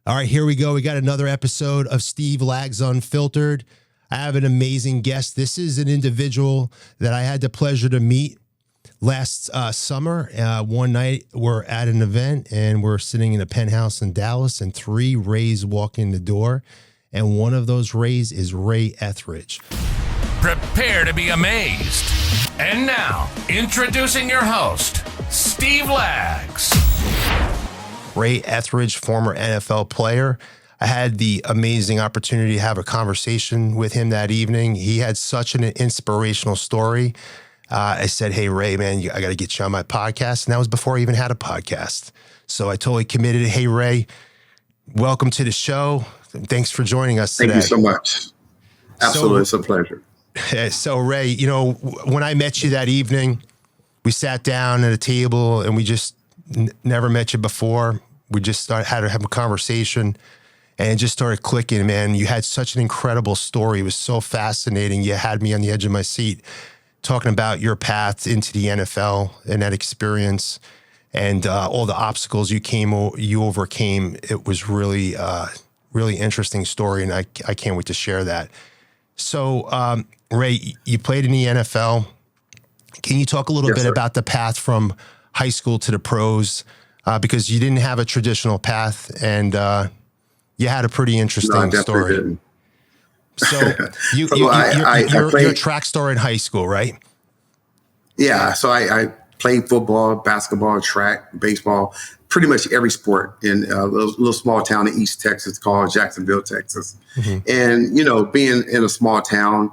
All right, here we go. We got another episode of Steve Lags Unfiltered. I have an amazing guest. This is an individual that I had the pleasure to meet last summer. One night we're at an event and we're sitting in a penthouse in Dallas, and three Rays walk in the door. And one of those Rays is Ray Ethridge. Prepare to be amazed. And now, introducing your host, Steve Lags. Ray Ethridge, former NFL player. I had the amazing opportunity to have a conversation with him that evening. He had such an inspirational story. I said, hey, Ray, man, I got to get you on my podcast. And that was before I even had a podcast. So I totally committed. Hey, Ray, welcome to the show. Thanks for joining us today. Thank you so much. Absolutely. It's a pleasure. So, Ray, you know, when I met you that evening, we sat down at a table and we just never met you before. We just had to have a conversation and it just started clicking, man. You had such an incredible story. It was so fascinating. You had me on the edge of my seat talking about your path into the NFL and that experience and all the obstacles you overcame. It was really, really interesting story, and I can't wait to share that. So, Ray, you played in the NFL. Can you talk a little bit about the path from high school to the pros, because you didn't have a traditional path and you had a pretty interesting story. Didn't. So you're a track star in high school, right? Yeah. So I played football, basketball, track, baseball, pretty much every sport in a little small town in East Texas called Jacksonville, Texas. Mm-hmm. And, you know, being in a small town,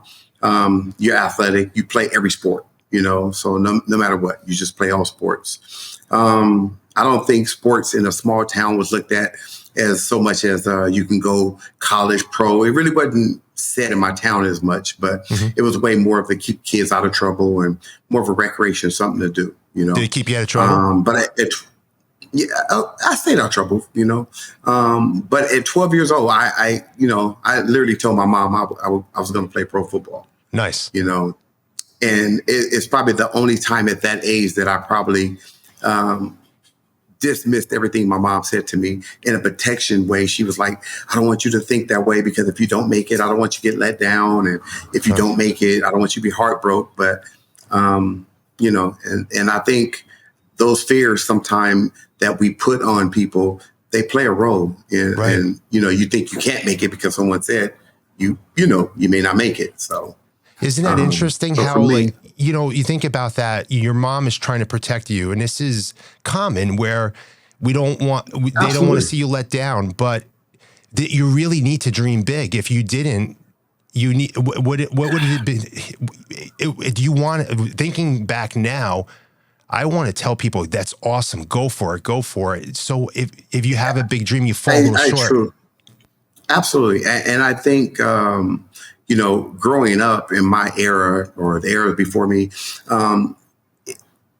you're athletic, you play every sport. You know, so no matter what, you just play all sports. I don't think sports in a small town was looked at as so much as you can go college, pro. It really wasn't said in my town as much, but it was way more of to keep kids out of trouble and more of a recreation, something to do. You know, did it keep you out of trouble? But I stayed out of trouble. You know, but at 12 years old, I literally told my mom I was going to play pro football. Nice. You know. And it's probably the only time at that age that I probably dismissed everything my mom said to me in a protection way. She was like, I don't want you to think that way, because if you don't make it, I don't want you to get let down. And if you don't make it, I don't want you to be heartbroken. But, you know, and I think those fears sometimes that we put on people, they play a role. And, you know, you think you can't make it because someone said, you may not make it. So. Isn't that interesting how, like, you know, you think about that, your mom is trying to protect you, and this is common where they don't want to see you let down, but you really need to dream big. If you didn't, you need, what would it have been? Do you want, thinking back now, I want to tell people that's awesome. Go for it. So if you have a big dream, you fall a little short. True. Absolutely. And I think, you know, growing up in my era or the era before me,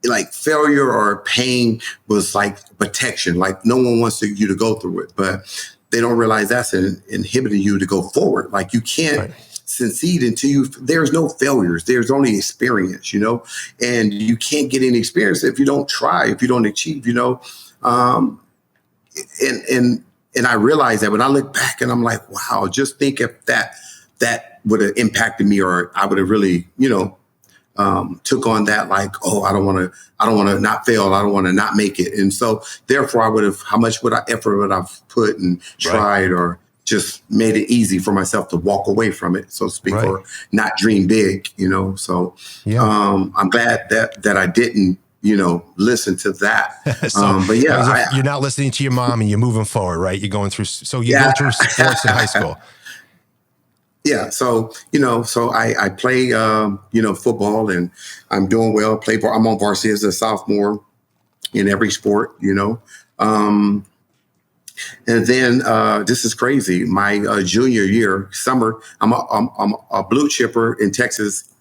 like failure or pain was like protection. Like no one wants you to go through it, but they don't realize that's inhibiting you to go forward. Like you can't succeed until there's no failures. There's only experience, you know, and you can't get any experience if you don't try, if you don't achieve, you know. And I realized that when I look back and I'm like, wow, just think if that would have impacted me, or I would have really, you know, took on that, like, oh, I don't want to not fail. I don't want to not make it. And so therefore how much effort would I've put and tried or just made it easy for myself to walk away from it, so to speak, or not dream big, you know? So I'm glad that I didn't, you know, listen to that. But yeah, you're not listening to your mom and you're moving forward, right? You're going through, so you go through sports in high school. Yeah. So, you know, I play, you know, football, and I'm doing well. I'm on varsity as a sophomore in every sport, you know. And then this is crazy. My junior year, summer, I'm a blue chipper in Texas.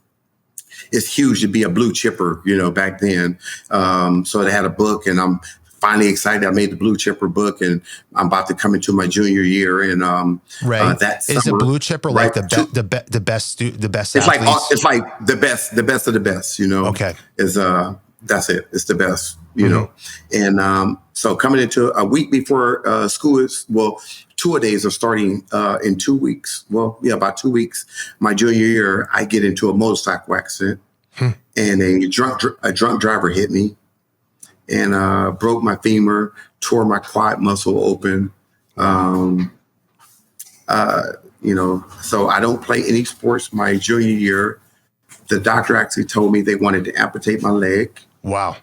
It's huge to be a blue chipper, you know, back then. So they had a book, and I'm finally excited. I made the blue chipper book, and I'm about to come into my junior year. And that summer, is a blue chipper like the best athletes? It's like the best of the best. You know, okay, that's it. It's the best. you know. And so coming into a week before school is, 2-a-days are starting in 2 weeks. Well, yeah, about 2 weeks. My junior year, I get into a motorcycle accident, and a drunk driver hit me and broke my femur, tore my quad muscle open. You know, so I don't play any sports my junior year. The doctor actually told me they wanted to amputate my leg. Wow.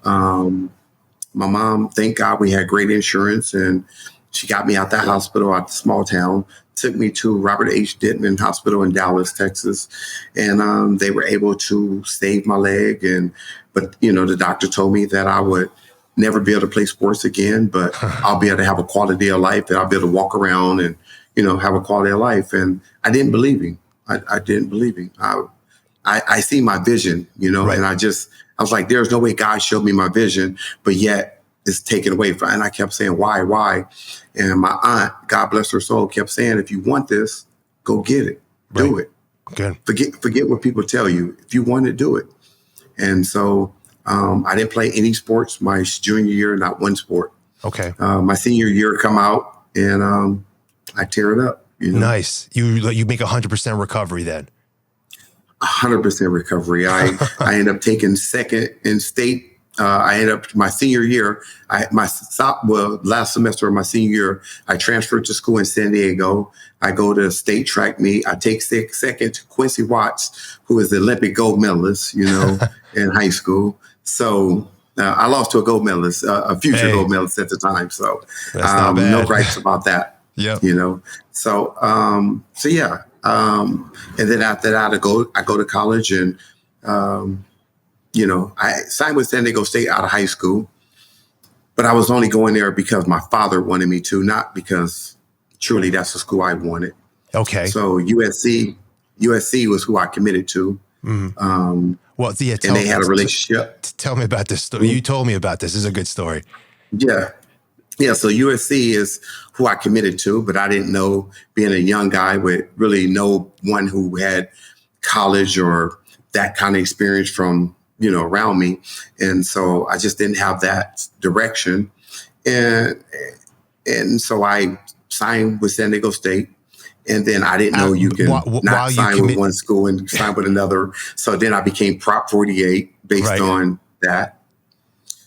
My mom, thank God we had great insurance, and she got me out that hospital out the small town, took me to Robert H. Dittman Hospital in Dallas, Texas. And they were able to save my leg. But, you know, the doctor told me that I would never be able to play sports again, but I'll be able to have a quality of life, that I'll be able to walk around and, you know, have a quality of life. And I didn't believe him. I didn't believe him. I see my vision, you know, and I was like, there's no way God showed me my vision, but yet it's taken away from. And I kept saying, why? And my aunt, God bless her soul, kept saying, if you want this, go get it, do it. Good. Forget what people tell you. If you want it, do it. And so I didn't play any sports my junior year, not one sport. Okay. My senior year come out, and I tear it up. You know? Nice. You make 100% recovery then. 100% recovery. I ended up taking second in state. I ended up my senior year. Last semester of my senior year, I transferred to school in San Diego. I go to state track meet. I take second to Quincy Watts, who is the Olympic gold medalist, you know, in high school. So I lost to a gold medalist, a future gold medalist at the time. So no gripes about that. Yeah. You know. So yeah. And then after that, I go to college, and you know, I signed with San Diego State out of high school, but I was only going there because my father wanted me to, not because truly that's the school I wanted. Okay. So USC was who I committed to. Mm-hmm. Well, yeah, and they had a relationship. Tell me about this story. You told me about this. This is a good story. Yeah. Yeah, so USC is who I committed to, but I didn't know, being a young guy with really no one who had college or that kind of experience from, you know, around me. And so I just didn't have that direction. And so I signed with San Diego State. And then I didn't know you can not sign with one school and sign with another. So then I became Prop 48 based on that.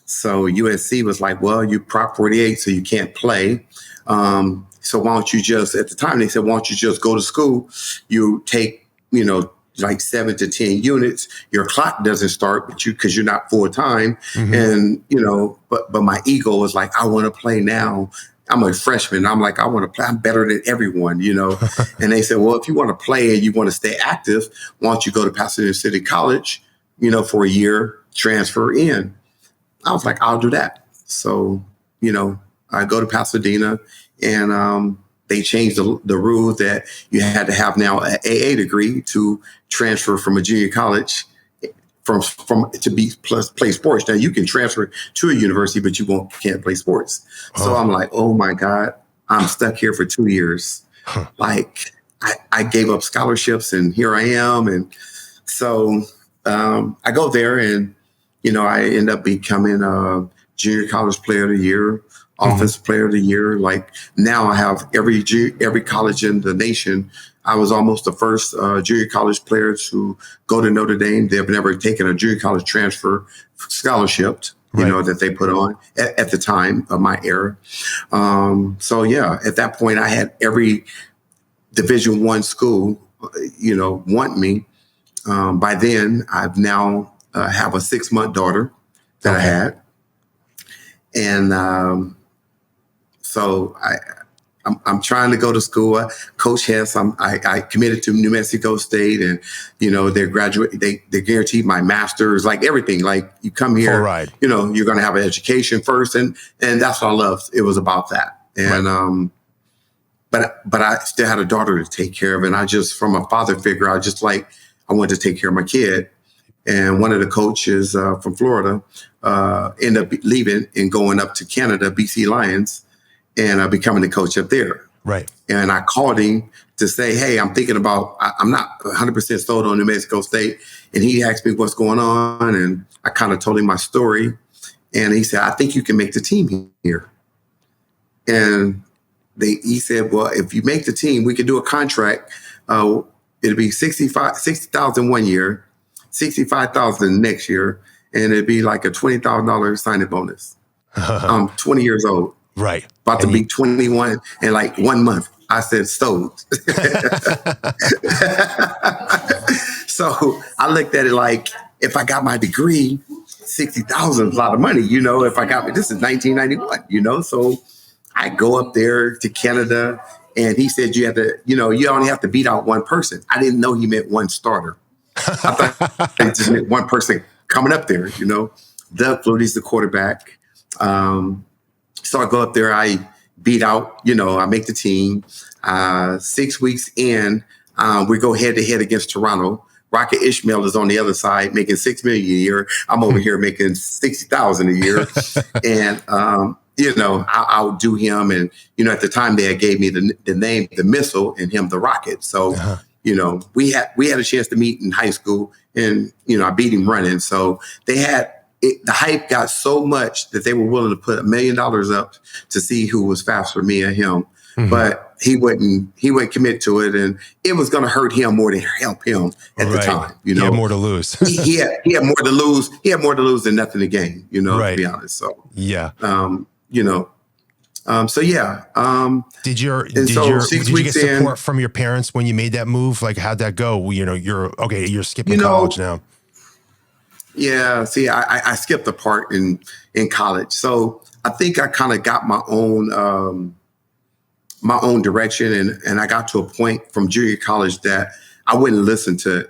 So USC was like, well, you Prop 48, so you can't play. So why don't you just, at the time they said, why don't you just go to school? You take, you know, like 7 to 10 units. Your clock doesn't start, but because you're not full time. Mm-hmm. And, you know, but my ego was like, I want to play now. I'm a freshman. I'm like, I want to play. I'm better than everyone, you know. And they said, well, if you want to play and you want to stay active, why don't you go to Pasadena City College, you know, for a year, transfer in. I was like, I'll do that. So, you know, I go to Pasadena, and they changed the rule that you had to have now an AA degree to transfer from a junior college from to play sports. Now you can transfer to a university, but you can't play sports. Oh. So I'm like, oh my God, I'm stuck here for 2 years. Like I gave up scholarships, and here I am. And so I go there, and you know, I end up becoming a junior college player of the year, offensive player of the year. Like now I have every college in the nation. I was almost the first junior college player to go to Notre Dame. They've never taken a junior college transfer scholarship, you know, that they put on at the time of my era. So yeah, at that point I had every Division I school, you know, want me. By then I've now have a 6-month daughter that I had. And so I'm trying to go to school. Coach Hess, I committed to New Mexico State, and, you know, they guaranteed my master's, like everything. Like you come here, you know, you're going to have an education first. And that's what I loved. It was about that. And, but I still had a daughter to take care of. And I just, from a father figure, I wanted to take care of my kid. And one of the coaches from Florida ended up leaving and going up to Canada, BC Lions, and becoming the coach up there. Right. And I called him to say, hey, I'm thinking about, I'm not 100% sold on New Mexico State. And he asked me what's going on. And I kind of told him my story. And he said, I think you can make the team here. And he said, well, if you make the team, we can do a contract. It'll be $60,000 one year, $65,000 next year, and it'd be like a $20,000 signing bonus. I'm 20 years old. Right. About to be 21 in like 1 month. I said, sold. So I looked at it like, if I got my degree, 60,000 is a lot of money, you know, if I got, this is 1991, you know, so I go up there to Canada and he said, you have to, you know, you only have to beat out one person. I didn't know he meant one starter. I thought it just meant one person coming up there, you know. Doug Flutie's the quarterback. So I go up there, I beat out, you know, I make the team. 6 weeks in, we go head to head against Toronto. Rocket Ishmael is on the other side making $6 million a year. I'm over here making $60,000 a year. And, you know, I would do him. And, you know, at the time they had gave me the name, the Missile, and him, the Rocket. So, you know, we had a chance to meet in high school and, you know, I beat him running. So they had, the hype got so much that they were willing to put $1 million up to see who was faster, me or him. But he wouldn't commit to it. And it was going to hurt him more than help him at the time. You know, he had more to lose. he had more to lose. He had more to lose than nothing to gain, you know, to be honest. So, yeah. You know, so yeah. Did you get support from your parents when you made that move? Like, how'd that go? You know, you're skipping college now. Yeah. See, I skipped a part in college. So I think I kind of got my own direction. And I got to a point from junior college that I wouldn't listen to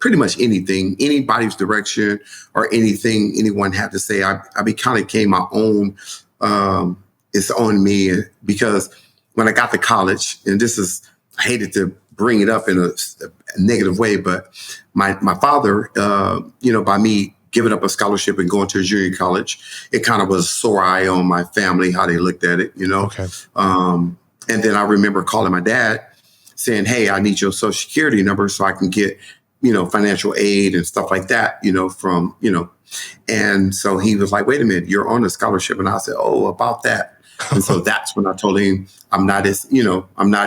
pretty much anybody's direction or anything anyone had to say. I kind of became my own, it's on me, because when I got to college, and I hated to bring it up in a negative way, but my father, you know, by me giving up a scholarship and going to a junior college, it kind of was a sore eye on my family, how they looked at it, you know? Okay. And then I remember calling my dad saying, hey, I need your social security number so I can get, you know, financial aid and stuff like that, you know, from, you know. And so he was like, wait a minute, you're on a scholarship. And I said, oh, about that. And so that's when I told him, I'm not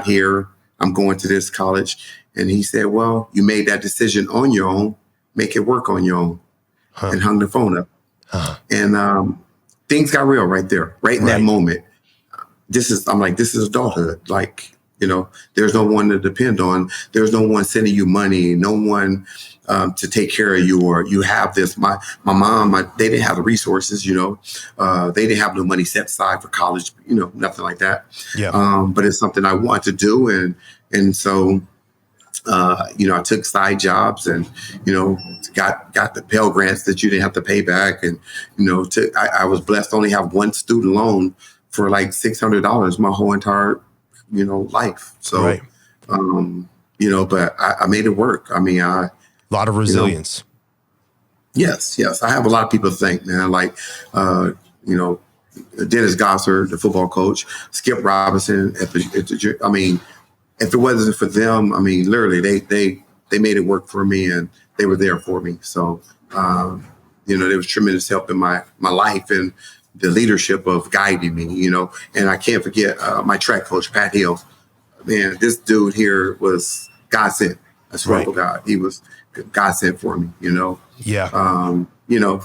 here. I'm going to this college. And he said, well, you made that decision on your own. Make it work on your own. And hung the phone up. And things got real right there, right in that moment. I'm like, this is adulthood. Like, you know, there's no one to depend on. There's no one sending you money, no one to take care of you, or you have this. My mom, they didn't have the resources, you know, they didn't have no money set aside for college, you know, nothing like that. Yeah. But it's something I want to do. And so, you know, I took side jobs and, you know, got the Pell Grants that you didn't have to pay back. And, you know, I was blessed to only have one student loan for like $600 my whole entire, you know, life. So, you know, but I made it work. I mean, a lot of resilience. You know, yes. I have a lot of people to thank, man. Like, you know, Dennis Gossard, the football coach, Skip Robinson. I mean, if it wasn't for them, I mean, literally, they made it work for me, and they were there for me. So, you know, there was tremendous help in my life and the leadership of guiding me, you know. And I can't forget my track coach, Pat Hill. Man, this dude here was God sent. I swear to God, he was God sent for me, you know. Yeah. You know,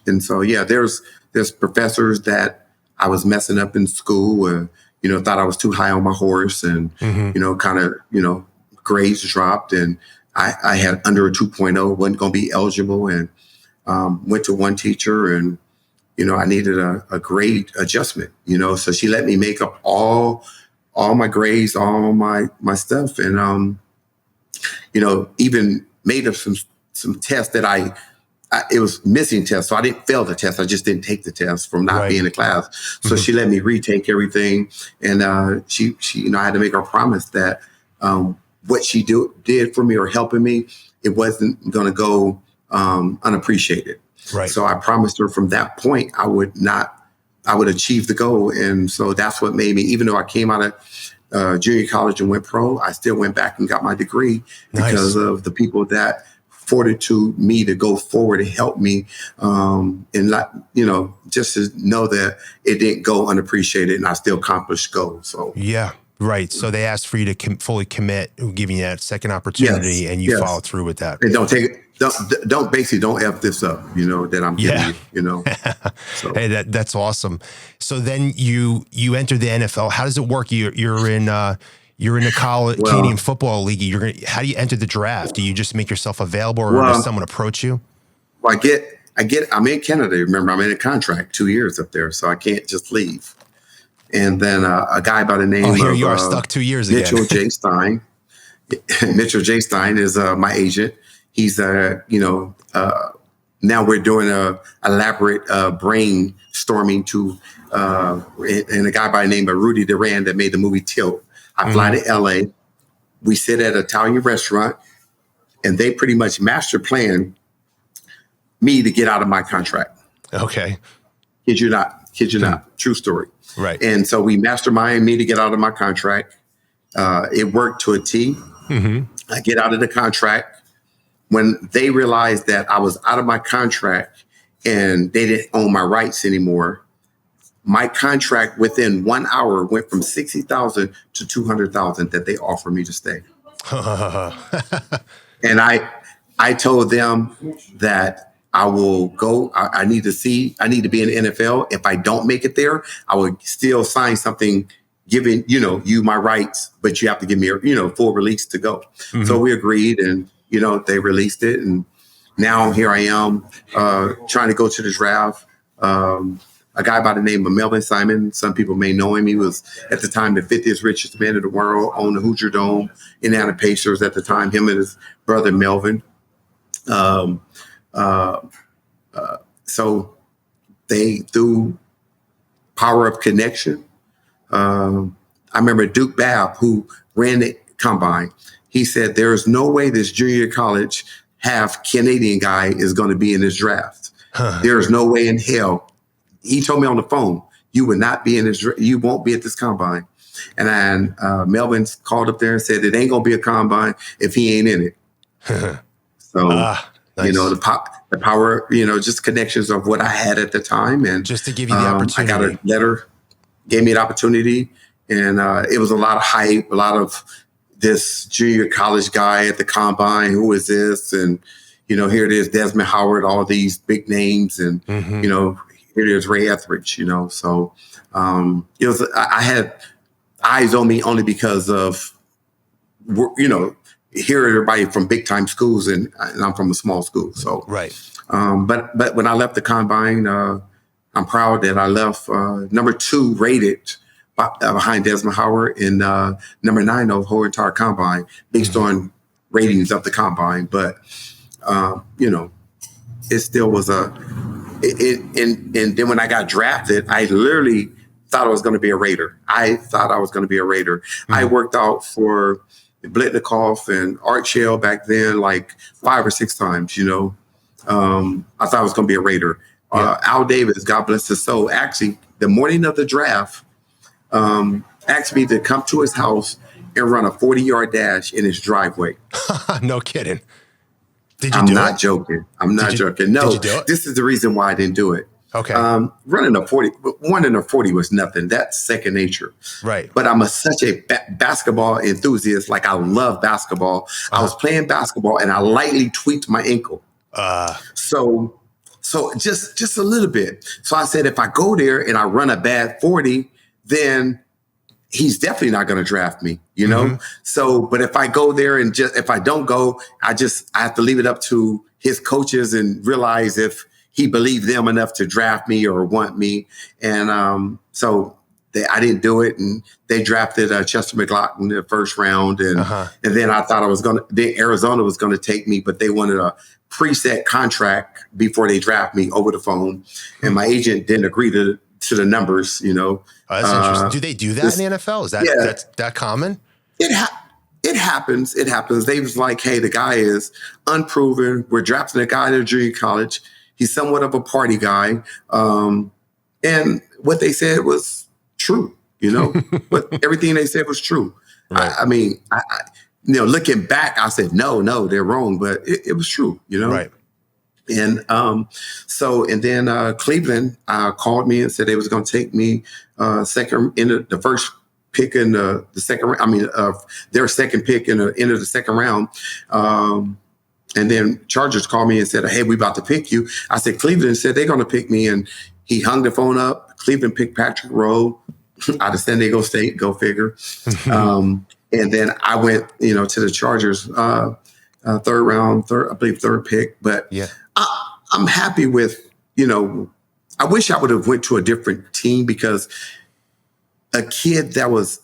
and so there's professors that I was messing up in school, and you know, thought I was too high on my horse, and you know, kind of, you know, grades dropped, and I had under a 2.0, wasn't going to be eligible, and went to one teacher, and you know, I needed a grade adjustment, you know, so she let me make up all my grades, all my stuff, and you know, even made up some tests that it was missing tests, so I didn't fail the test. I just didn't take the test from not being in class. So she let me retake everything, and she you know, I had to make her promise that what she did for me or helping me, it wasn't going to go unappreciated. Right. So I promised her from that point I would achieve the goal, and so that's what made me. Even though I came out of junior college and went pro, I still went back and got my degree because of the people that fortitude me to go forward and help me, and not, just to know that it didn't go unappreciated and I still accomplished goals. So yeah, right. So they asked for you to fully commit, giving you that second opportunity, and you followed through with that. And don't F this up, that I'm giving you, So Hey, that's awesome. So then you entered the NFL. How does it work? You're in the Canadian Football League. How do you enter the draft? Do you just make yourself available, or does someone approach you? Well, I'm in Canada. Remember, I'm in a contract 2 years up there, so I can't just leave. And then a guy by the name of you are stuck 2 years again. Mitchell J. Stein. Mitchell J. Stein is my agent. He's now we're doing a elaborate brainstorming to and a guy by the name of Rudy Duran that made the movie Tilt. I fly to LA. We sit at an Italian restaurant, and they pretty much master plan me to get out of my contract. Okay. Kid you not. True story. Right. And so we mastermind me to get out of my contract. It worked to a T. Mm-hmm. I get out of the contract. When they realized that I was out of my contract and they didn't own my rights anymore, my contract within 1 hour went from $60,000 to $200,000 that they offered me to stay. And I told them that I will go. I need to be in the NFL. If I don't make it there, I would still sign something giving, you my rights, but you have to give me full release to go. Mm-hmm. So we agreed, and, they released it. And now here I am trying to go to the draft. A guy by the name of Melvin Simon. Some people may know him. He was at the time the 50th richest man in the world, owned the Hoosier Dome, Indiana Pacers at the time, him and his brother Melvin. So they, through power of connection, I remember Duke Babb, who ran the combine, he said, there's no way this junior college half Canadian guy is going to be in this draft. There's no way in hell. He told me on the phone, you would not be in this, you won't be at this combine. And then Melvin called up there and said, it ain't going to be a combine if he ain't in it. So, nice. The power, just connections of what I had at the time. And just to give you the opportunity. I got a letter, gave me an opportunity. And it was a lot of hype, a lot of this junior college guy at the combine. Who is this? And, here it is, Desmond Howard, all these big names. And, here it is, Ray Ethridge, So it was, I had eyes on me only because of, hear everybody from big time schools, and I'm from a small school. So, right. But when I left the combine, I'm proud that I left number 2 rated behind Desmond Howard and number 9 of the whole entire combine based on ratings of the combine. But, it still was and then when I got drafted, I literally thought I was going to be a Raider. Mm-hmm. I worked out for Blitnikoff and Art Shell back then, like 5 or 6 times, I thought I was going to be a Raider. Yeah. Al Davis, God bless his soul, actually, the morning of the draft, asked me to come to his house and run a 40-yard dash in his driveway. No kidding. Did you I'm do not it? joking. I'm not joking. No, this is the reason why I didn't do it. Okay. Running a 40 was nothing. That's second nature. Right. But I'm such a basketball enthusiast. Like, I love basketball. I was playing basketball and I lightly tweaked my ankle. So just a little bit. So I said, if I go there and I run a bad 40, then he's definitely not going to draft me, Mm-hmm. So, but if I go there and if I don't go, I have to leave it up to his coaches and realize if he believed them enough to draft me or want me. And I didn't do it. And they drafted Chester McLaughlin in the first round. And then I thought Arizona was going to take me, but they wanted a preset contract before they draft me over the phone. And my agent didn't agree to the numbers, Oh, that's interesting. Do they do that in the NFL? Is that common? It happens. It happens. They was like, hey, the guy is unproven. We're drafting a guy in junior college. He's somewhat of a party guy. And what they said was true, But everything they said was true. Right. looking back, I said, no, they're wrong, but it was true, Right. And and then Cleveland called me and said they was going to take me second in the first pick in the second round. I mean, their second pick in the end of the second round. And then Chargers called me and said, hey, we about to pick you. I said, Cleveland said they're going to pick me. And he hung the phone up. Cleveland picked Patrick Rowe out of San Diego State. Go figure. And then I went, to the Chargers, third pick. But yeah, I'm happy with, I wish I would have went to a different team, because a kid that was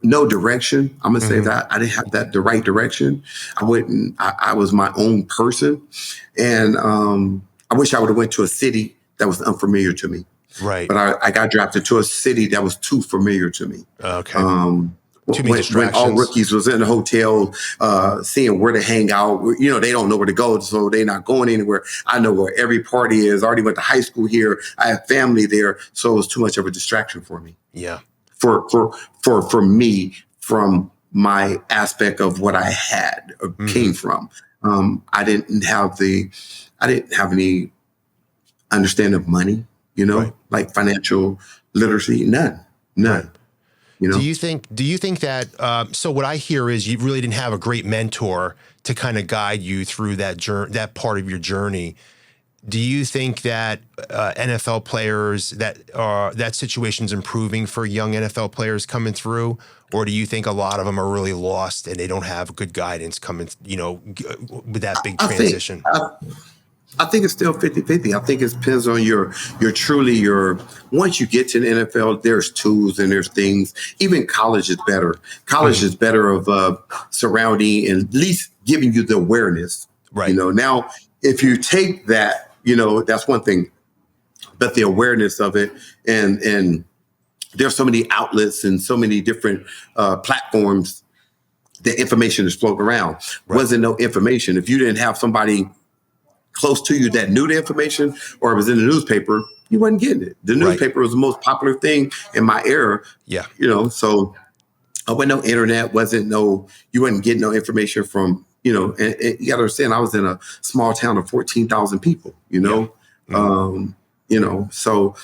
no direction. I'm gonna say that I didn't have the right direction. I was my own person, and I wish I would have went to a city that was unfamiliar to me. Right. But I got drafted to a city that was too familiar to me. Okay. Too many distractions. When all rookies was in the hotel, seeing where to hang out, they don't know where to go, so they're not going anywhere. I know where every party is. I already went to high school here. I have family there, so it was too much of a distraction for me. Yeah. For me, from my aspect of what I had or came from, I didn't have any understanding of money. Right. Like financial literacy, none. Right. Do you think that, so what I hear is you really didn't have a great mentor to kind of guide you through that part of your journey. Do you think that NFL players, that situation's improving for young NFL players coming through? Or do you think a lot of them are really lost and they don't have good guidance coming, with that big transition? I think it's still 50-50. I think it depends on once you get to the NFL, there's tools and there's things. Even college is better. College is better of surrounding and at least giving you the awareness. Right. Now, if you take that, that's one thing, but the awareness of it and there's so many outlets and so many different platforms, the information is floating around. Right. Wasn't no information. If you didn't have somebody close to you that knew the information, or it was in the newspaper, you wasn't getting it. The newspaper was the most popular thing in my era. Yeah. So I wasn't no internet, you wasn't getting no information from, and you got to understand, I was in a small town of 14,000 people, so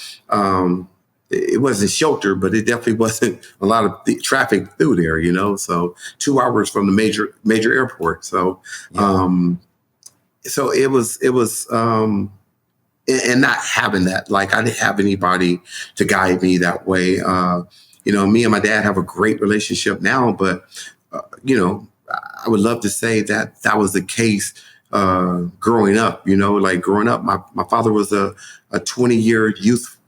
it wasn't shelter, but it definitely wasn't a lot of traffic through there, so 2 hours from the major airport. So, so it was, and not having that, like I didn't have anybody to guide me that way. Me and my dad have a great relationship now, but, I would love to say that was the case growing up, growing up, my father was a 20-year youth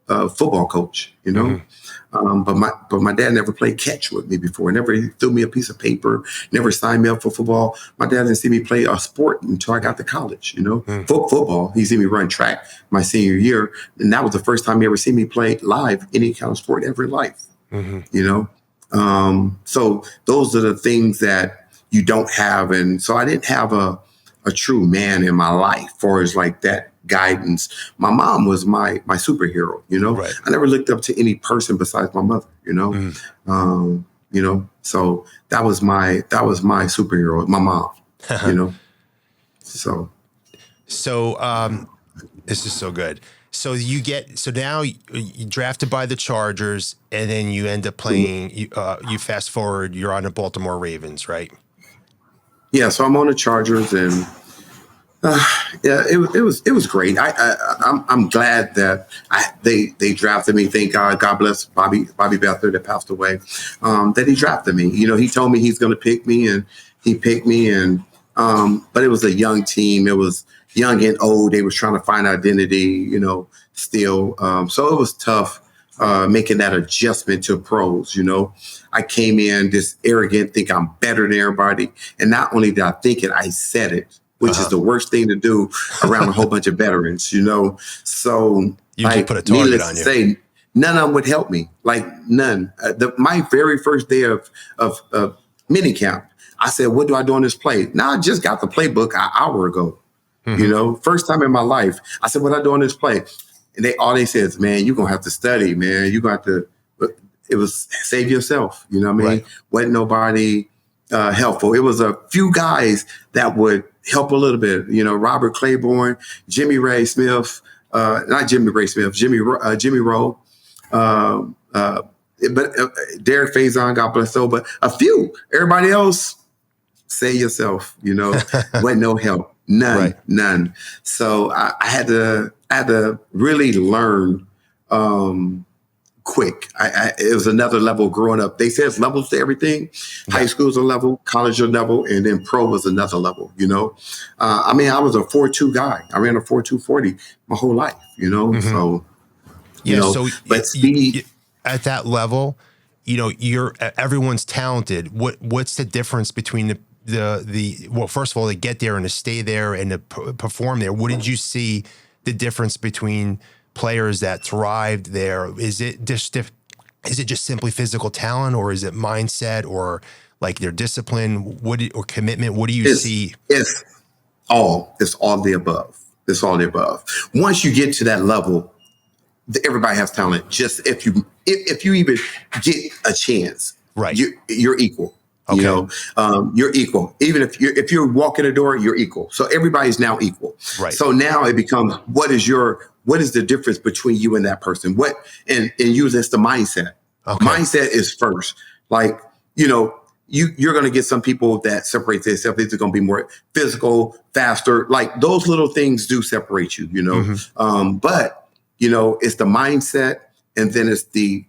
football coach, but my dad never played catch with me before. Never threw me a piece of paper. Never signed me up for football. My dad didn't see me play a sport until I got to college. Football. He seen me run track my senior year, and that was the first time he ever seen me play live any kind of sport ever in life. So those are the things that you don't have, and so I didn't have a true man in my life, for as like that guidance. My mom was my superhero, Right. I never looked up to any person besides my mother, so that was my superhero, my mom, so this is so good. So now you drafted by the Chargers, and then you end up playing, you fast forward, you're on the Baltimore Ravens, right? Yeah. So I'm on the Chargers, and it was great. I'm glad that they drafted me. Thank God. God bless Bobby Bethler that passed away. That he drafted me. He told me he's going to pick me, and he picked me. And but it was a young team. It was young and old. They was trying to find identity. Still. So it was tough making that adjustment to pros. I came in this arrogant, think I'm better than everybody, and not only did I think it, I said it. Which is the worst thing to do around a whole bunch of veterans, So you just put a target on you. Say, none of them would help me, like none. My very first day of mini camp, I said, "What do I do on this play?" Now I just got the playbook an hour ago. First time in my life, I said, "What do I do on this play?" And all they said is, "Man, you're gonna have to study, man. You're gonna have to." it was save yourself. You know what I mean? Right. Wasn't nobody helpful. It was a few guys that would help a little bit. You know, Robert Claiborne, Jimmy Ray Smith, not Jimmy Ray Smith, Jimmy Rowe, but Derek Faison, God bless soul, but a few. Everybody else, say yourself. You know, wasn't no help, none. So I had to really learn quick. It was another level growing up. They say it's levels to everything. Yeah. High school's a level, college a level, and then pro was another level. You know, I mean, I was a 4.2 guy. I ran a 4.240 my whole life. You know, so yeah. You know, So, but speed at that level, you know, everyone's talented. What's the difference between the well, first of all, to get there and to stay there and to perform there? What did you see the difference between players that thrived there? Is it just simply physical talent, or is it mindset, or like their discipline? Or commitment? What do you see? It's all the above. It's all the above. Once you get to that level, everybody has talent. Just if you even get a chance, right? You're equal. Okay. You know, you're equal. Even if you're walking the door, you're equal. So everybody's now equal. Right. So now it becomes what is the difference between you and that person? What and use this the mindset. Okay. Mindset is first. like, you know, you're going to get some people that separate themselves. They're going to be more physical, faster. Like those little things do separate you, you know. Mm-hmm. But you know, it's the mindset, and then it's the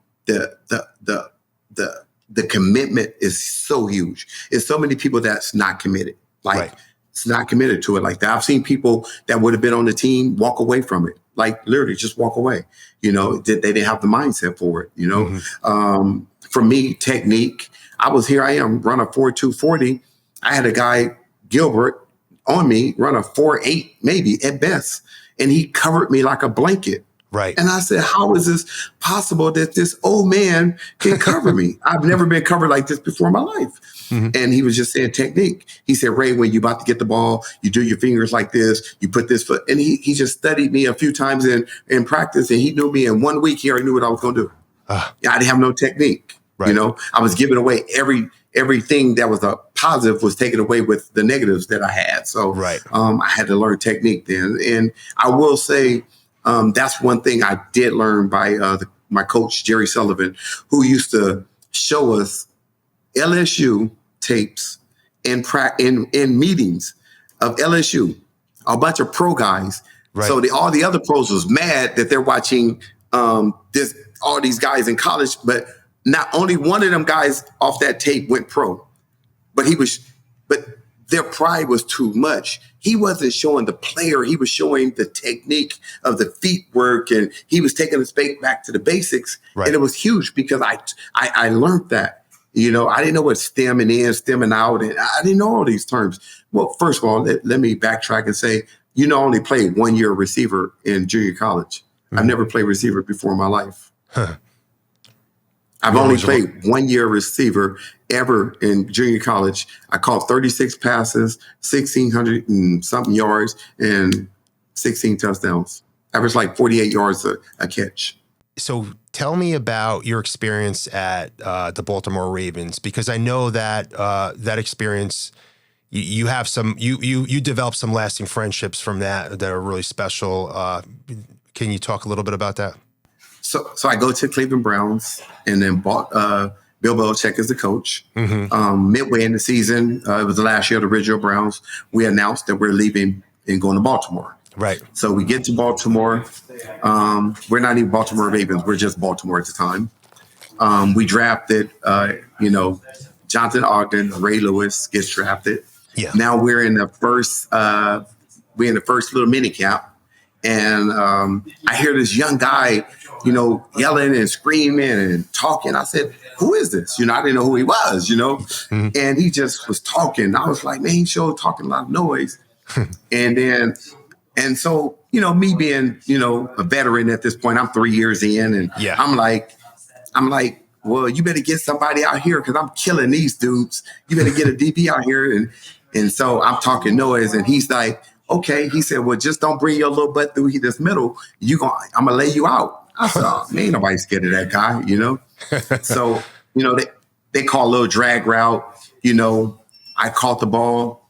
commitment is so huge. It's so many people that's not committed. Like right. It's not committed to it like that. I've seen people that would have been on the team walk away from it. Like literally just walk away. You know, they didn't have the mindset for it. You know, mm-hmm. For me, technique. Here I am, run a 4.240. I had a guy, Gilbert, on me, run a 4.8, maybe at best. And he covered me like a blanket. Right. And I said, how is this possible that this old man can cover me? I've never been covered like this before in my life. Mm-hmm. And he was just saying technique. He said, Ray, when you're about to get the ball, you do your fingers like this, you put this foot. And he just studied me a few times in practice, and he knew me in 1 week. He already knew what I was going to do. I didn't have no technique. Right. You know, I was giving away everything that was a positive was taken away with the negatives that I had. So right. I had to learn technique then. And I will say that's one thing I did learn by my coach, Jerry Sullivan, who used to show us LSU tapes in meetings of LSU, a bunch of pro guys. Right. So all the other pros was mad that they're watching all these guys in college, but not only one of them guys off that tape went pro, but their pride was too much. He wasn't showing the player. He was showing the technique of the feet work, and he was taking us back to the basics. Right. And it was huge because I learned that. You know, I didn't know what stemming in, stemming out, and I didn't know all these terms. Well, first of all, let me backtrack and say, I only played 1 year receiver in junior college. Mm-hmm. I've never played receiver before in my life. Huh. I've only played 1 year receiver ever in junior college. I caught 36 passes, 1,600 and something yards, and 16 touchdowns. Average like 48 yards a catch. So tell me about your experience at the Baltimore Ravens, because I know that that experience, you have some, you develop some lasting friendships from that are really special. Can you talk a little bit about that? So I go to Cleveland Browns and then bought Bill Belichick as the coach. Mm-hmm. Midway in the season, it was the last year of the original Browns, we announced that we're leaving and going to Baltimore. Right. So we get to Baltimore. We're not even Baltimore Ravens. We're just Baltimore at the time. We drafted, Jonathan Ogden, Ray Lewis gets drafted. Yeah. Now we're in the first little mini camp. And I hear this young guy, yelling and screaming and talking. I said, who is this? I didn't know who he was, Mm-hmm. And he just was talking. I was like, man, he's sure talking a lot of noise. And so, me being, a veteran at this point, I'm 3 years in, and yeah. I'm like, well, you better get somebody out here because I'm killing these dudes. You better get a DB out here. And so I'm talking noise, and he's like, okay. He said, well, just don't bring your little butt through this middle. I'm going to lay you out. I said, oh, man, ain't nobody scared of that guy, So, they call a little drag route. I caught the ball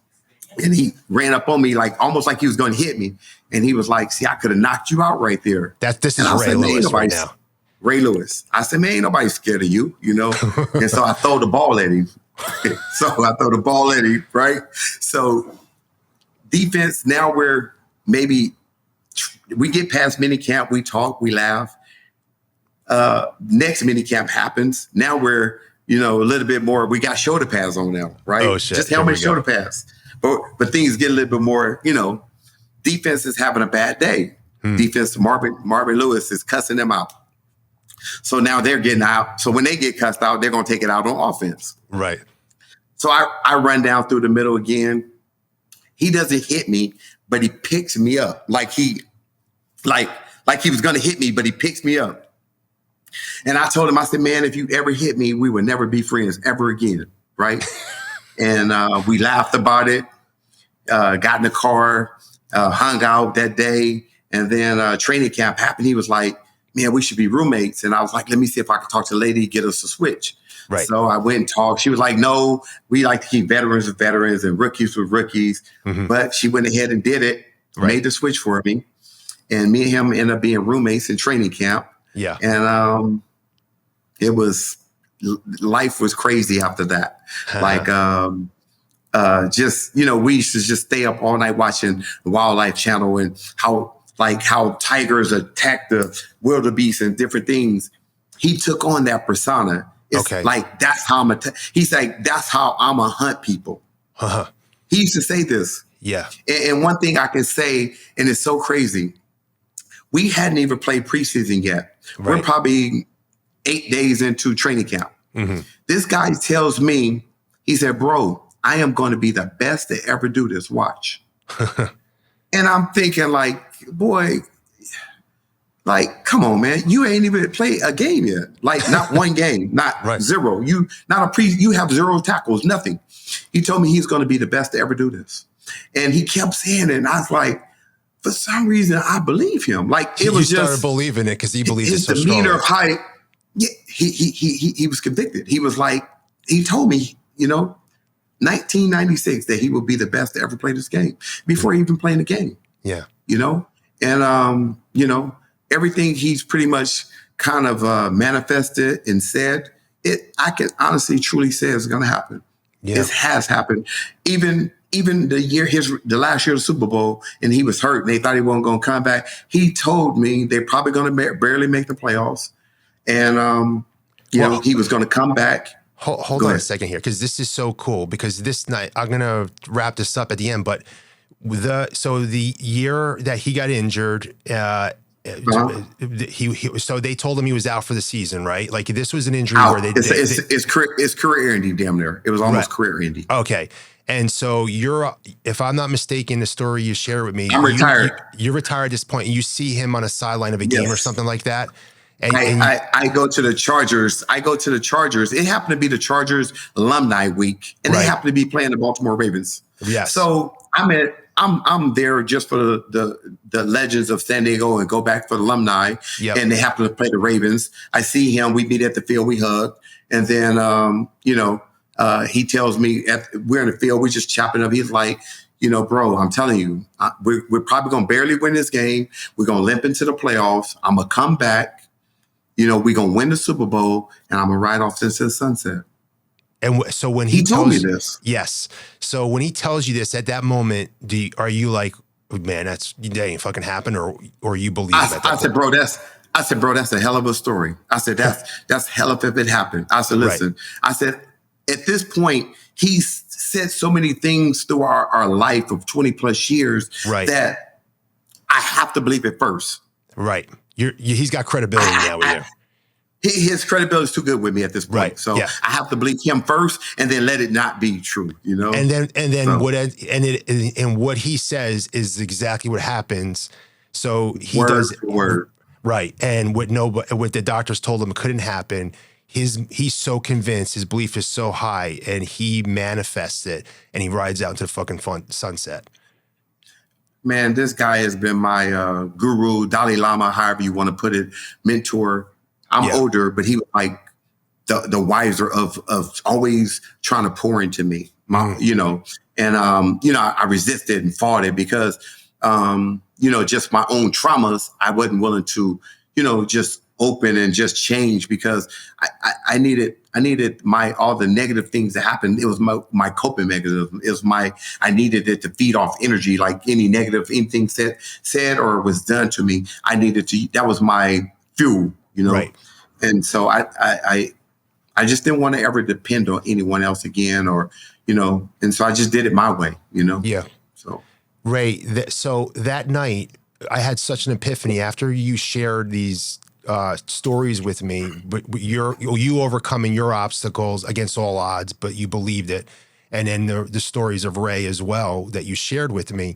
and he ran up on me almost like he was going to hit me. And he was like, see, I could have knocked you out right there. This is Ray Lewis right now. Ray Lewis. I said, man, ain't nobody scared of you, And so I throw the ball at him. Right? So defense, now we get past minicamp, we talk, we laugh. Next minicamp happens. Now we're, a little bit more, we got shoulder pads on now, right? Oh, shit. Just helmet shoulder pads. But things get a little bit more, defense is having a bad day. Defense, Marvin Lewis is cussing them out. So now they're getting out. So when they get cussed out, they're going to take it out on offense. Right. So I run down through the middle again. He doesn't hit me, but he picks me up like he was going to hit me, but he picks me up. And I told him, I said, man, if you ever hit me, we would never be friends ever again. Right. And we laughed about it, got in the car, hung out that day. And then training camp happened. He was like, man, we should be roommates. And I was like, let me see if I can talk to the lady, get us a switch. Right. So I went and talked. She was like, no, we like to keep veterans with veterans and rookies with rookies. But she went ahead and did it, made the switch for me. And me and him ended up being roommates in training camp. Yeah. And life was crazy after that. We used to just stay up all night watching the Wildlife Channel and how tigers attack the wildebeest and different things. He took on that persona. It's that's how he's like, that's how I'm a hunt people. He used to say this. Yeah. And one thing I can say, and it's so crazy, we hadn't even played preseason yet. Right. We're probably 8 days into training camp. This guy tells me, he said, bro, I am going to be the best to ever do this. Watch. And I'm thinking boy, come on, man. You ain't even played a game yet. Not one game, not zero. You have 0 tackles, nothing. He told me he's going to be the best to ever do this. And he kept saying it. And I was like, for some reason, I believe him. It was just started believing it because he believes his it's so demeanor strong. height. Yeah, he was convicted. He was he told me, 1996 that he would be the best to ever play this game before he even playing the game. Yeah. And everything he's pretty much kind of manifested and said, I can honestly, truly say it's going to happen. Yeah. It has happened. Even the last year of the Super Bowl, and he was hurt, and they thought he wasn't going to come back. He told me they're probably going to barely make the playoffs, and he was going to come back. Hold on a second here, because this is so cool. Because this night, I'm going to wrap this up at the end, but the year that he got injured, so they told him he was out for the season, right? This was an injury where it's career ending, damn near. It was almost career ending. Okay. And so if I'm not mistaken, the story you share with me, I'm retired. You're retired at this point, and you see him on a sideline of a game or something like that. And I go to the Chargers. It happened to be the Chargers alumni week, and they happened to be playing the Baltimore Ravens. Yes. So I'm there just for the legends of San Diego and go back for the alumni. Yep. And they happen to play the Ravens. I see him. We meet at the field. We hug, and then he tells me we're in the field. We're just chopping up. He's like, bro, I'm telling you, we're probably going to barely win this game. We're going to limp into the playoffs. I'm going to come back. We're going to win the Super Bowl, and I'm going to ride off into the sunset. And so when he told me this. Yes. So when he tells you this at that moment, are you like, man, that ain't fucking happened, or you believe that? I said, bro, that's a hell of a story. I said, that's hell of if it happened. I said, listen, I said, at this point, he's said so many things through our life of 20 plus years that I have to believe it first. Right. He's got credibility now with you. His credibility is too good with me at this point. Right. So I have to believe him first and then let it not be true, And then what he says is exactly what happens. So he does word. Right. And what the doctors told him couldn't happen. He's so convinced, his belief is so high, and he manifests it, and he rides out into the fucking sunset. Man, this guy has been my guru, Dalai Lama, however you want to put it, mentor. I'm older, but he was the wiser of always trying to pour into me, you know, and, you know, I resisted and fought it because, you know, just my own traumas, I wasn't willing to, you know, just open and just change because I needed all the negative things that happened. It was my coping mechanism. It was I needed it to feed off energy, like anything said or was done to me. That was my fuel, you know? Right. And so I just didn't want to ever depend on anyone else again or, you know, and so I just did it my way, you know? Yeah. So. Ray, so that night, I had such an epiphany after you shared these stories with me, but you overcoming your obstacles against all odds, but you believed it. And then the stories of Ray as well that you shared with me.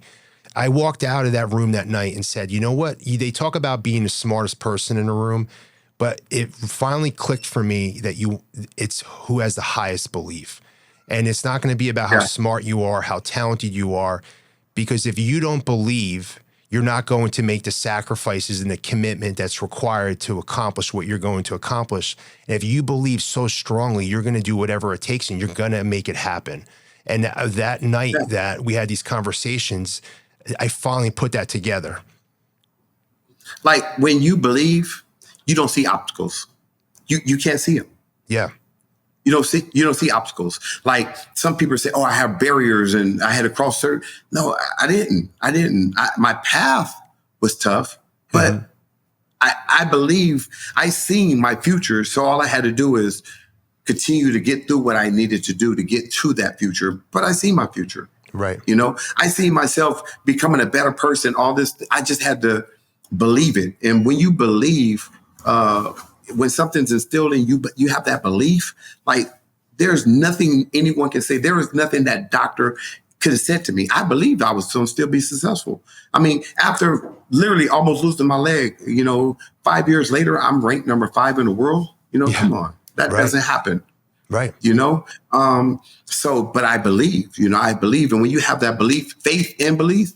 I walked out of that room that night and said, you know what? They talk about being the smartest person in a room, but it finally clicked for me that it's who has the highest belief. And it's not going to be about how smart you are, how talented you are. Because if you don't believe, you're not going to make the sacrifices and the commitment that's required to accomplish what you're going to accomplish. And if you believe so strongly, you're going to do whatever it takes and you're going to make it happen. And that night that we had these conversations, I finally put that together. Like when you believe, you don't see obstacles. You can't see them. Yeah. You don't see obstacles. Like some people say, oh, I have barriers and I had to cross certain. No, I didn't. My path was tough, but I believe I seen my future. So all I had to do is continue to get through what I needed to do to get to that future. But I see my future. Right. You know, I see myself becoming a better person. All this, I just had to believe it. And when you believe, when something's instilled in you, but you have that belief, like there's nothing anyone can say. There is nothing that doctor could have said to me. I believed I was going to still be successful. I mean, after literally almost losing my leg, you know, 5 years later, I'm ranked number 5 in the world. You know, come on, that doesn't happen. Right. You know, but I believe, you know, and when you have that belief, faith and belief,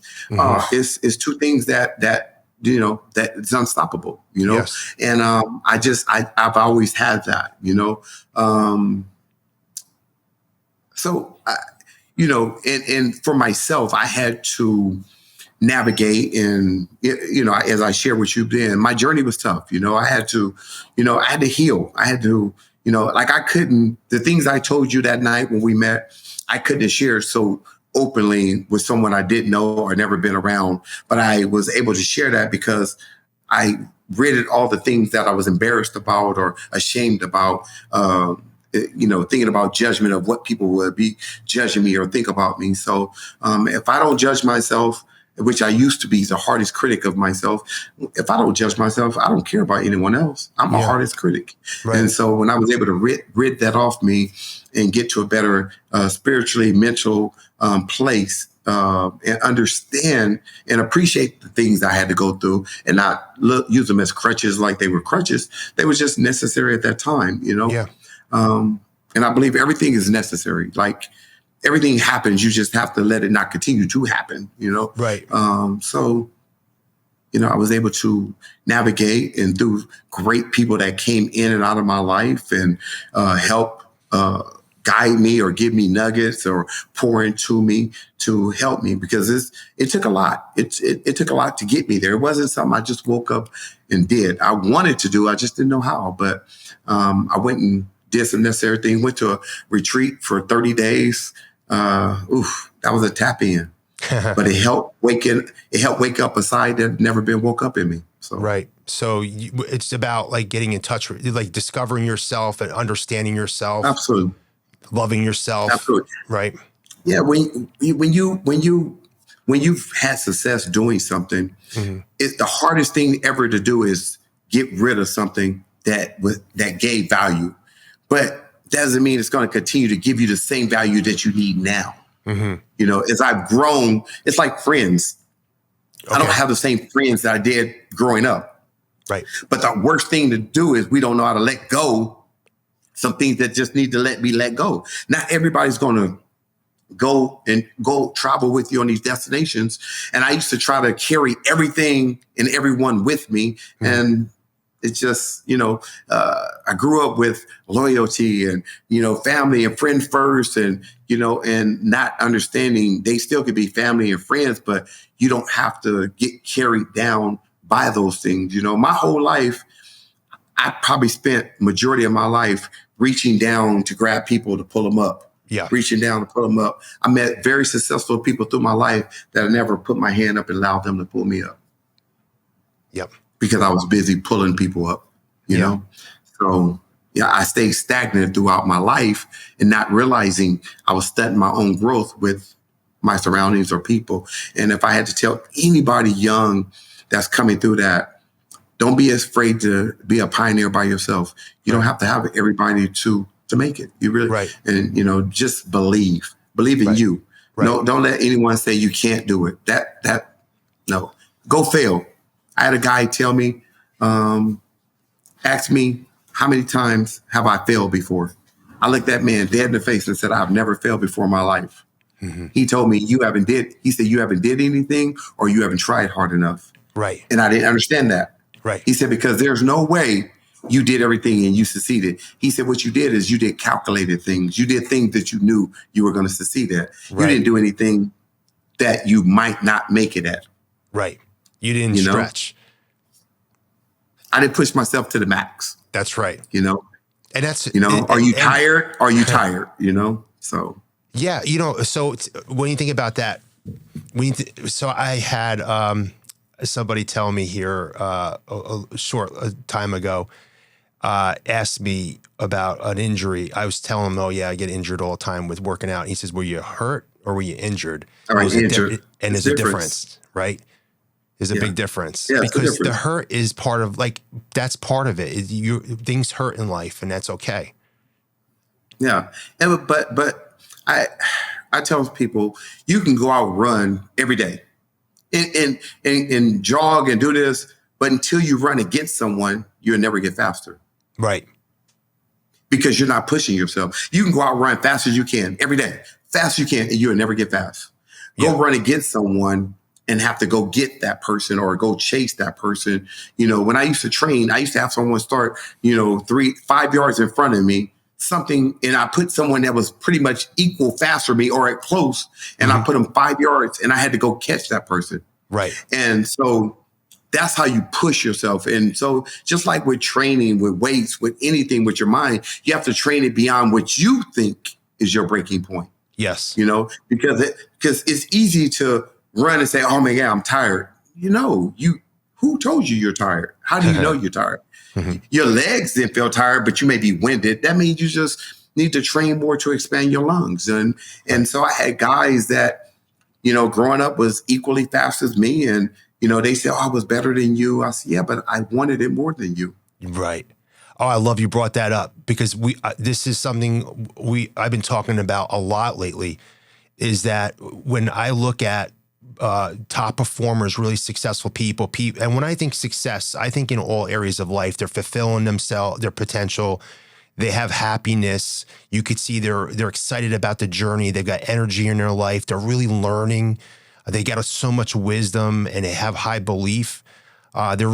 is two things that you know, that it's unstoppable, you know? Yes. And I've always had that, you know? You know, and for myself, I had to navigate and, you know, as I shared with you then, my journey was tough. You know, I had to heal. I had to, you know, like the things I told you that night when we met, I couldn't have shared so openly with someone I didn't know or never been around, but I was able to share that because I read all the things that I was embarrassed about or ashamed about, you know, thinking about judgment of what people would be judging me or think about me. So if I don't judge myself, which I used to be the hardest critic of myself, if I don't judge myself, I don't care about anyone else. I'm my hardest critic. Right. And so when I was able to rid that off me and get to a better spiritually mental place and understand and appreciate the things I had to go through and not use them as crutches like they were crutches. They were just necessary at that time, you know? Yeah. And I believe everything is necessary. Like everything happens, you just have to let it not continue to happen, you know? Right. So, you know, I was able to navigate and through great people that came in and out of my life and help guide me or give me nuggets or pour into me to help me because it took a lot. It took a lot to get me there. It wasn't something I just woke up and did. I wanted to do, I just didn't know how, but I went and did some necessary things, went to a retreat for 30 days. That was a tap in, but it helped wake up a side that never been woke up in me. So. Right. So it's about like getting in touch with, like discovering yourself and understanding yourself. Absolutely. Loving yourself. Absolutely. Right. Yeah. When you've had success doing something, the hardest thing ever to do is get rid of something that gave value, but doesn't mean it's going to continue to give you the same value that you need now. You know, as I've grown, it's like friends. Okay. I don't have the same friends that I did growing up. Right. But the worst thing to do is we don't know how to let go. Some things that just need to let go. Not everybody's going to go travel with you on these destinations. And I used to try to carry everything and everyone with me. And It's just, I grew up with loyalty and, family and friend first and, and not understanding they still could be family and friends, but you don't have to get carried down by those things. My whole life, I probably spent majority of my life reaching down to grab people to pull them up. Yeah. Reaching down to pull them up. I met very successful people through my life that I never put my hand up and allowed them to pull me up. Yep. Because I was busy pulling people up, you know? So I stayed stagnant throughout my life and not realizing I was stunting my own growth with my surroundings or people. And if I had to tell anybody young that's coming through that, don't be afraid to be a pioneer by yourself. You don't have to have everybody to make it. You really, and just believe in you. Right. No, don't let anyone say you can't do it. No, go fail. I had a guy tell me, ask me, how many times have I failed before? I looked that man dead in the face and said, I've never failed before in my life. Mm-hmm. He told me, he said, you haven't did anything or you haven't tried hard enough. Right. And I didn't understand that. Right. He said, because there's no way you did everything and you succeeded. He said, what you did is you did calculated things. You did things that you knew you were going to succeed at. Right. You didn't do anything that you might not make it at. Right. You didn't stretch. I didn't push myself to the max. That's right. And that's, are you tired? Are you tired? So. Yeah. So when you think about that, so I had somebody tell me here a short time ago, asked me about an injury. I was telling him, oh yeah, I get injured all the time with working out. He says, were you hurt or were you injured? Injured. And there's a difference, right? There's a big difference because the hurt is part of that's part of it. Things hurt in life and that's okay. Yeah. But I tell people you can go out and run every day and jog and do this, but until you run against someone, you'll never get faster. Right. Because you're not pushing yourself. You can go out and run fast as you can every day, fast as you can, and you'll never get fast. Go run against someone and have to go get that person or go chase that person. When I used to train, I used to have someone start, 5 yards in front of me, and I put someone that was pretty much equal faster me or at close, and I put them 5 yards and I had to go catch that person. Right. And so that's how you push yourself. And so just like with training, with weights, with anything, with your mind, you have to train it beyond what you think is your breaking point. Yes. Because it's easy to run and say, oh my God, I'm tired. Who told you you're tired? How do you know you're tired? Your legs didn't feel tired, but you may be winded. That means you just need to train more to expand your lungs. And so I had guys that, growing up was equally fast as me. And, they said, oh, I was better than you. I said, yeah, but I wanted it more than you. Right. Oh, I love you brought that up because this is something I've been talking about a lot lately, is that when I look at top performers, really successful people, and when I think success, I think in all areas of life, they're fulfilling themselves, their potential. They have happiness. You could see they're excited about the journey. They've got energy in their life. They're really learning. They got so much wisdom and they have high belief. They're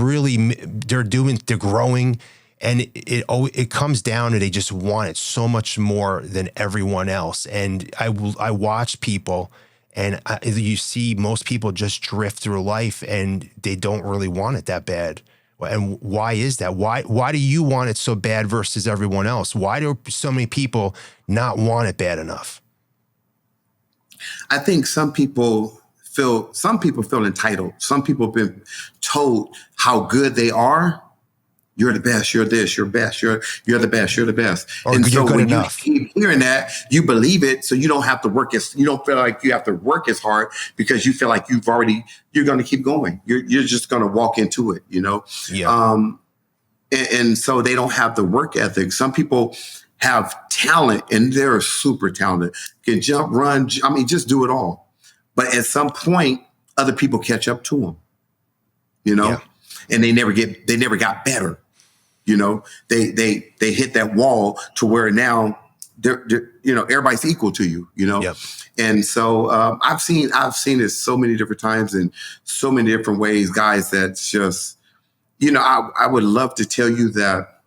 growing. And it comes down to they just want it so much more than everyone else. And I watch people, and you see most people just drift through life, and they don't really want it that bad. And why is that? Why do you want it so bad versus everyone else? Why do so many people not want it bad enough? I think some people feel entitled. Some people have been told how good they are. You're the best. You're this. You're best. You're the best. You're the best. Or and so when enough. You keep hearing that, you believe it. So you don't have to you don't feel like you have to work as hard because you feel like you're going to keep going. You're just going to walk into it, Yeah. And so they don't have the work ethic. Some people have talent and they're super talented, can jump, run. Just do it all. But at some point, other people catch up to them, and they never got better. They hit that wall to where now they're everybody's equal to you, Yep. And so I've seen it so many different times in so many different ways, guys that's just I would love to tell you that,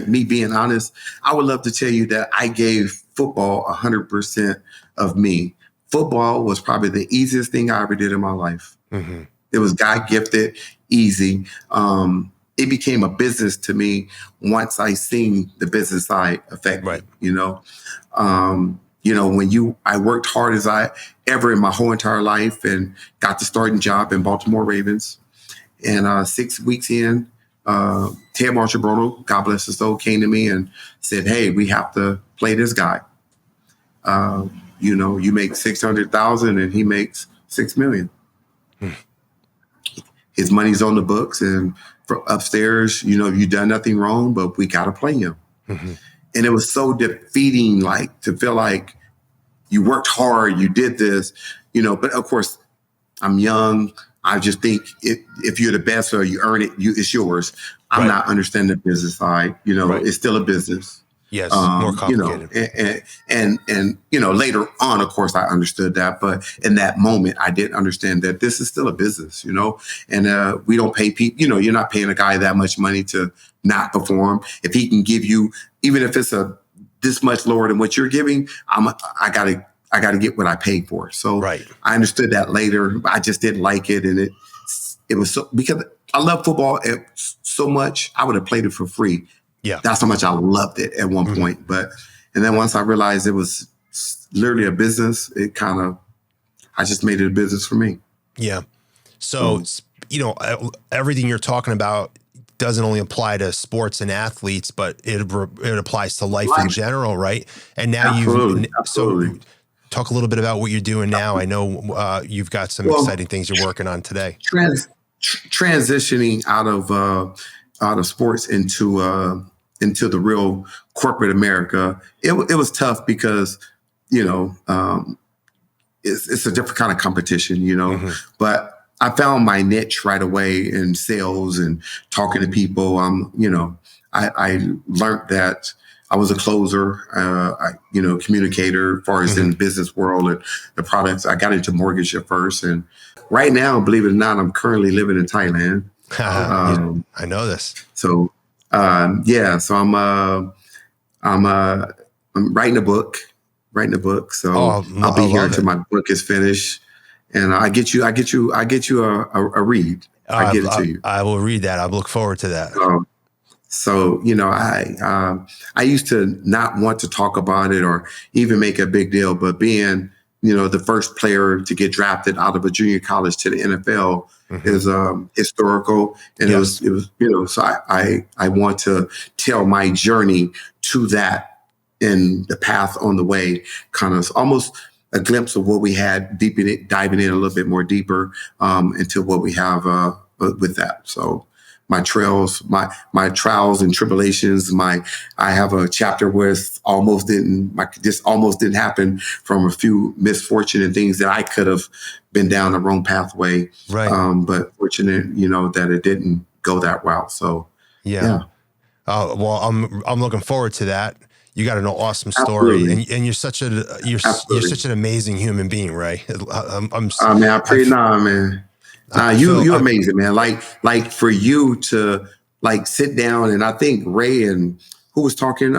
me being honest, I would love to tell you that I gave football 100% of me. Football was probably the easiest thing I ever did in my life. Mm-hmm. It was God gifted, easy. It became a business to me once I seen the business side affect me, Right. I worked hard as I ever in my whole entire life and got the starting job in Baltimore Ravens. And 6 weeks in, Ted Marshall, God bless his soul, came to me and said, "Hey, we have to play this guy. You make 600,000 and he makes 6 million. His money's on the books, and upstairs, you've done nothing wrong, but we got to play him." Mm-hmm. And it was so defeating, like, to feel like you worked hard, you did this, but of course I'm young. I just think if you're the best or you earn it, it's yours. I'm Right. not understanding the business side. Right. It's still a business. Yes, more complicated. And later on, of course, I understood that. But in that moment, I didn't understand that this is still a business, and we don't pay people, you're not paying a guy that much money to not perform. If he can give you, even if it's this much lower than what you're giving, I gotta get what I paid for. So Right. I understood that later. I just didn't like it. And it was so, because I love football so much, I would have played it for free. Yeah. That's how much I loved it at one point. And then once I realized it was literally a business, I just made it a business for me. Yeah. So, everything you're talking about doesn't only apply to sports and athletes, but it applies to life in general, right? And now Absolutely. So talk a little bit about what you're doing now. I know you've got some exciting things you're working on today. Transitioning out of sports into the real corporate America, it was tough because it's a different kind of competition, Mm-hmm. But I found my niche right away in sales and talking to people. I learned that I was a closer, communicator as far as in the business world and the products. I got into mortgage at first. And right now, believe it or not, I'm currently living in Thailand. I know this. So, so I'm writing a book. So I'll be here until my book is finished. And I get you a read. I get it to you. I will read that. I look forward to that. So, I used to not want to talk about it or even make a big deal, but being, the first player to get drafted out of a junior college to the NFL is historical. And Yes. it was, so I want to tell my journey to that and the path on the way, kind of almost a glimpse of what we had, diving in a little bit more deeper into what we have with that. So my trials and tribulations. I have a chapter where this almost didn't happen from a few misfortune and things that I could have been down the wrong pathway. Right. But fortunate, that it didn't go that route. So yeah. Well, I'm looking forward to that. You got an awesome story, and you're such an amazing human being, Ray. Man. You're amazing, man. Like for you to sit down, and I think Ray and who was talking,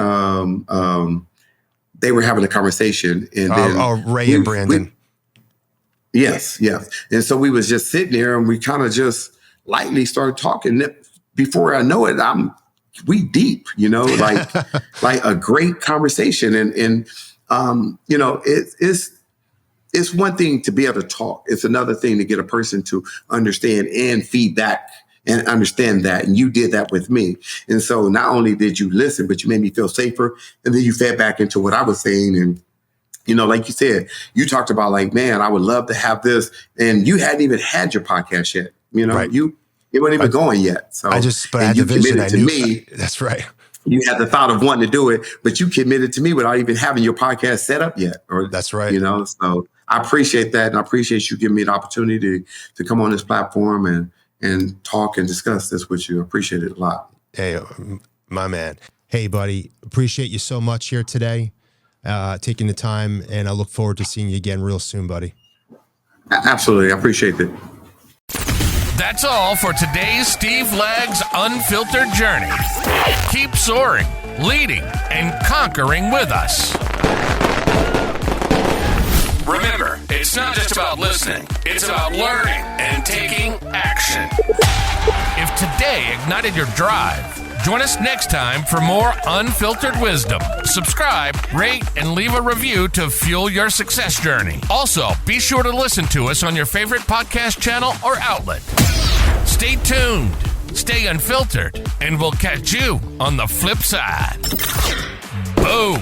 they were having a conversation, and then Ray and Brandon. Yes. And so we was just sitting there, and we kind of just lightly started talking. Before I know it, we deep, like a great conversation. And it's one thing to be able to talk. It's another thing to get a person to understand and feedback and understand that. And you did that with me. And so not only did you listen, but you made me feel safer. And then you fed back into what I was saying. And, like you said, you talked about man, I would love to have this. And you hadn't even had your podcast yet. Right. It wasn't even going yet. So I had the vision. I knew. Me. That's right. You had the thought of wanting to do it, but you committed to me without even having your podcast set up yet. That's right. So I appreciate that. And I appreciate you giving me the opportunity to come on this platform and talk and discuss this with you. I appreciate it a lot. Hey, my man. Hey, buddy. Appreciate you so much here today, taking the time. And I look forward to seeing you again real soon, buddy. Absolutely. I appreciate it. That's all for today's Steve Lags Unfiltered journey. Keep soaring, leading, and conquering with us. Remember, it's not just about listening. It's about learning and taking action. If today ignited your drive, join us next time for more unfiltered wisdom. Subscribe, rate, and leave a review to fuel your success journey. Also, be sure to listen to us on your favorite podcast channel or outlet. Stay tuned, stay unfiltered, and we'll catch you on the flip side. Boom.